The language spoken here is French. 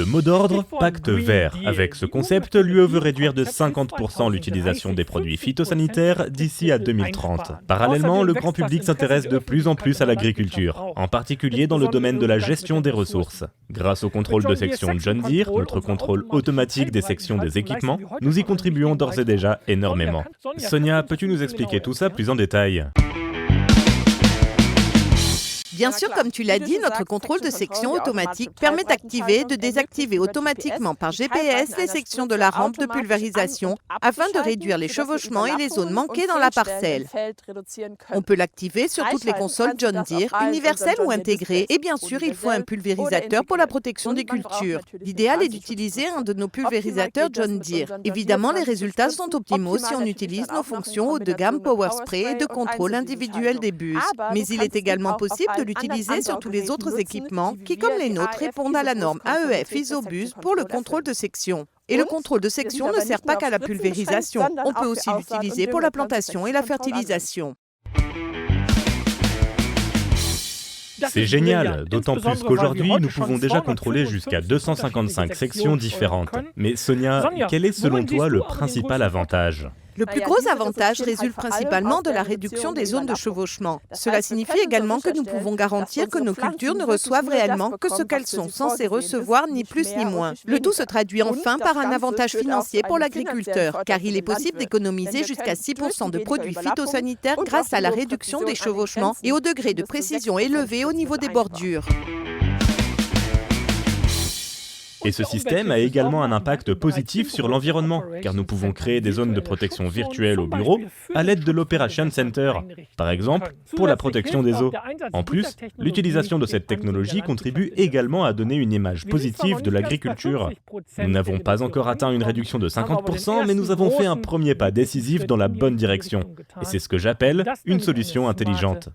mot d'ordre, pacte vert. Avec ce concept, l'UE veut réduire de 50% l'utilisation des produits phytosanitaires d'ici à 2030. Parallèlement, le grand public s'intéresse de plus en plus à l'agriculture, en particulier dans le domaine de la gestion des ressources. Grâce au contrôle de section John Deere, notre contrôle automatique des sections des équipements, nous y contribuons d'ores et déjà énormément. Sonia, peux-tu nous expliquer tout ça plus en détail ? Bien sûr, comme tu l'as dit, notre contrôle de section automatique permet d'activer et de désactiver automatiquement par GPS les sections de la rampe de pulvérisation afin de réduire les chevauchements et les zones manquées dans la parcelle. On peut l'activer sur toutes les consoles John Deere, universelles ou intégrées, et bien sûr, il faut un pulvérisateur pour la protection des cultures. L'idéal est d'utiliser un de nos pulvérisateurs John Deere. Évidemment, les résultats sont optimaux si on utilise nos fonctions haut de gamme Power Spray et de contrôle individuel des bus. Mais il est également possible de l'utiliser sur tous les autres équipements qui, comme les nôtres, répondent à la norme AEF ISOBUS pour le contrôle de section. Et le contrôle de section ne sert pas qu'à la pulvérisation. On peut aussi l'utiliser pour la plantation et la fertilisation. C'est génial, d'autant plus qu'aujourd'hui, nous pouvons déjà contrôler jusqu'à 255 sections différentes. Mais Sonia, quel est selon toi le principal avantage ? Le plus gros avantage résulte principalement de la réduction des zones de chevauchement. Cela signifie également que nous pouvons garantir que nos cultures ne reçoivent réellement que ce qu'elles sont censées recevoir, ni plus ni moins. Le tout se traduit enfin par un avantage financier pour l'agriculteur, car il est possible d'économiser jusqu'à 6% de produits phytosanitaires grâce à la réduction des chevauchements et au degré de précision élevé au niveau des bordures. Et ce système a également un impact positif sur l'environnement, car nous pouvons créer des zones de protection virtuelles au bureau à l'aide de l'Operation Center, par exemple pour la protection des eaux. En plus, l'utilisation de cette technologie contribue également à donner une image positive de l'agriculture. Nous n'avons pas encore atteint une réduction de 50%, mais nous avons fait un premier pas décisif dans la bonne direction. Et c'est ce que j'appelle une solution intelligente.